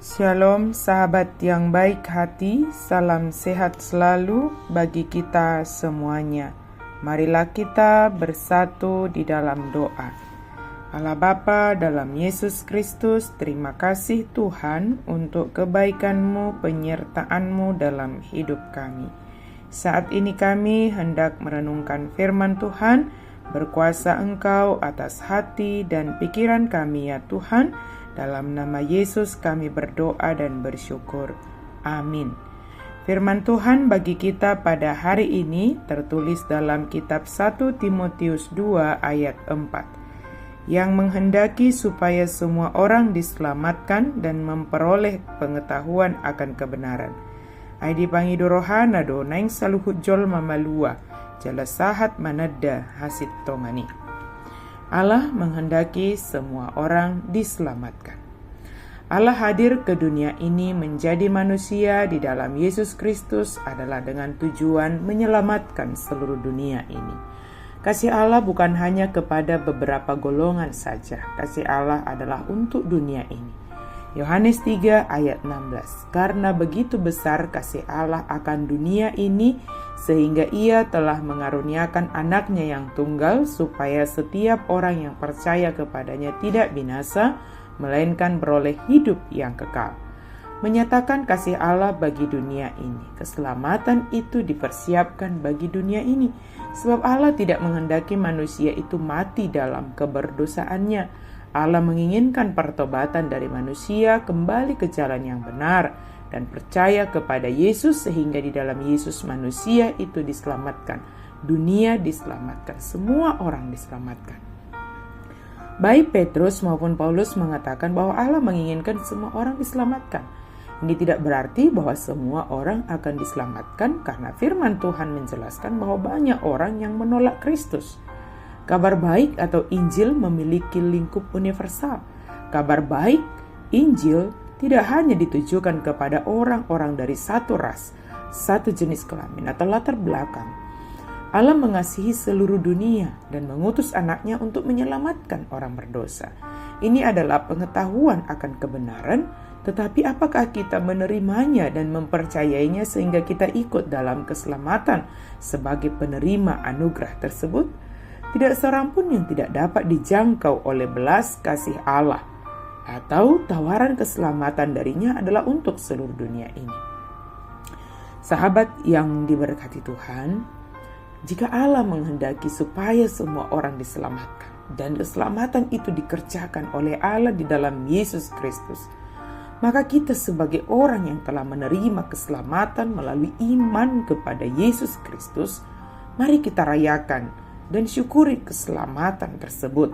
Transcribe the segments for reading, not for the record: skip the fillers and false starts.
Shalom sahabat yang baik hati, salam sehat selalu bagi kita semuanya. Marilah kita bersatu di dalam doa. Allah Bapa dalam Yesus Kristus, terima kasih Tuhan untuk kebaikan-Mu, penyertaan-Mu dalam hidup kami. Saat ini kami hendak merenungkan firman Tuhan, berkuasa Engkau atas hati dan pikiran kami ya Tuhan. Dalam nama Yesus kami berdoa dan bersyukur. Amin. Firman Tuhan bagi kita pada hari ini tertulis dalam kitab 1 Timotius 2 ayat 4. Yang menghendaki supaya semua orang diselamatkan dan memperoleh pengetahuan akan kebenaran. Aidi pangidorohana do naing saluhut jol mamalua, jala sahat manada hasit tongani. Allah menghendaki semua orang diselamatkan. Allah hadir ke dunia ini menjadi manusia di dalam Yesus Kristus adalah dengan tujuan menyelamatkan seluruh dunia ini. Kasih Allah bukan hanya kepada beberapa golongan saja. Kasih Allah adalah untuk dunia ini. Yohanes 3 ayat 16. Karena begitu besar kasih Allah akan dunia ini, sehingga Ia telah mengaruniakan anaknya yang tunggal, supaya setiap orang yang percaya kepadanya tidak binasa, melainkan beroleh hidup yang kekal. Menyatakan kasih Allah bagi dunia ini. Keselamatan itu dipersiapkan bagi dunia ini, sebab Allah tidak menghendaki manusia itu mati dalam keberdosaannya. Allah menginginkan pertobatan dari manusia kembali ke jalan yang benar dan percaya kepada Yesus, sehingga di dalam Yesus manusia itu diselamatkan, dunia diselamatkan, semua orang diselamatkan. Baik Petrus maupun Paulus mengatakan bahwa Allah menginginkan semua orang diselamatkan. Ini tidak berarti bahwa semua orang akan diselamatkan, karena firman Tuhan menjelaskan bahwa banyak orang yang menolak Kristus. Kabar baik atau Injil memiliki lingkup universal. Kabar baik, Injil, tidak hanya ditujukan kepada orang-orang dari satu ras, satu jenis kelamin atau latar belakang. Allah mengasihi seluruh dunia dan mengutus anaknya untuk menyelamatkan orang berdosa. Ini adalah pengetahuan akan kebenaran, tetapi apakah kita menerimanya dan mempercayainya sehingga kita ikut dalam keselamatan sebagai penerima anugerah tersebut? Tidak seorang pun yang tidak dapat dijangkau oleh belas kasih Allah, atau tawaran keselamatan darinya adalah untuk seluruh dunia ini. Sahabat yang diberkati Tuhan, jika Allah menghendaki supaya semua orang diselamatkan, dan keselamatan itu dikerjakan oleh Allah di dalam Yesus Kristus, maka kita sebagai orang yang telah menerima keselamatan melalui iman kepada Yesus Kristus, mari kita rayakan dan syukuri keselamatan tersebut.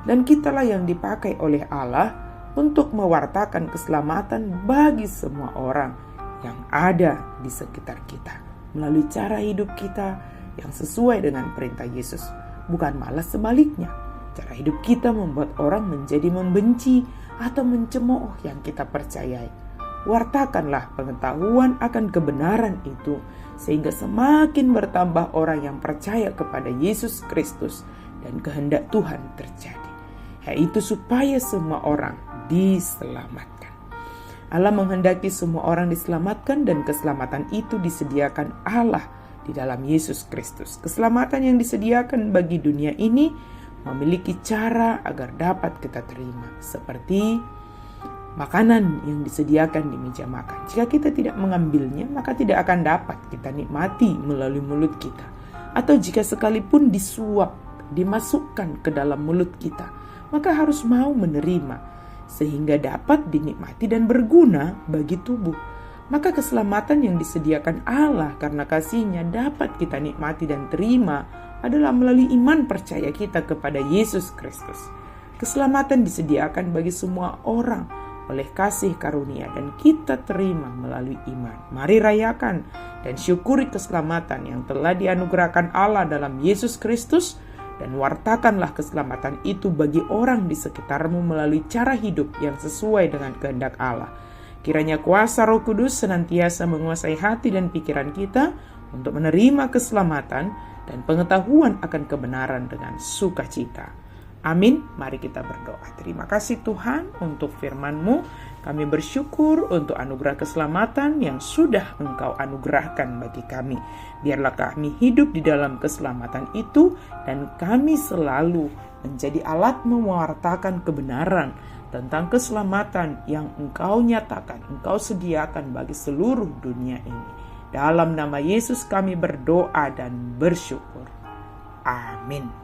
Dan kitalah yang dipakai oleh Allah untuk mewartakan keselamatan bagi semua orang yang ada di sekitar kita, melalui cara hidup kita yang sesuai dengan perintah Yesus, bukan malah sebaliknya. Cara hidup kita membuat orang menjadi membenci atau mencemooh yang kita percayai. Wartakanlah pengetahuan akan kebenaran itu, sehingga semakin bertambah orang yang percaya kepada Yesus Kristus dan kehendak Tuhan terjadi, yaitu supaya semua orang diselamatkan. Allah menghendaki semua orang diselamatkan, dan keselamatan itu disediakan Allah di dalam Yesus Kristus. Keselamatan yang disediakan bagi dunia ini memiliki cara agar dapat kita terima, seperti makanan yang disediakan di meja makan. Jika kita tidak mengambilnya, maka tidak akan dapat kita nikmati melalui mulut kita. Atau jika sekalipun disuap, dimasukkan ke dalam mulut kita, maka harus mau menerima, sehingga dapat dinikmati dan berguna bagi tubuh. Maka keselamatan yang disediakan Allah karena kasih-Nya dapat kita nikmati dan terima adalah melalui iman percaya kita kepada Yesus Kristus. Keselamatan disediakan bagi semua orang oleh kasih karunia, dan kita terima melalui iman. Mari rayakan dan syukuri keselamatan yang telah dianugerahkan Allah dalam Yesus Kristus, dan wartakanlah keselamatan itu bagi orang di sekitarmu melalui cara hidup yang sesuai dengan kehendak Allah. Kiranya kuasa Roh Kudus senantiasa menguasai hati dan pikiran kita untuk menerima keselamatan dan pengetahuan akan kebenaran dengan sukacita. Amin. Mari kita berdoa. Terima kasih Tuhan untuk firman-Mu. Kami bersyukur untuk anugerah keselamatan yang sudah Engkau anugerahkan bagi kami. Biarlah kami hidup di dalam keselamatan itu dan kami selalu menjadi alat mewartakan kebenaran tentang keselamatan yang Engkau nyatakan, Engkau sediakan bagi seluruh dunia ini. Dalam nama Yesus kami berdoa dan bersyukur. Amin.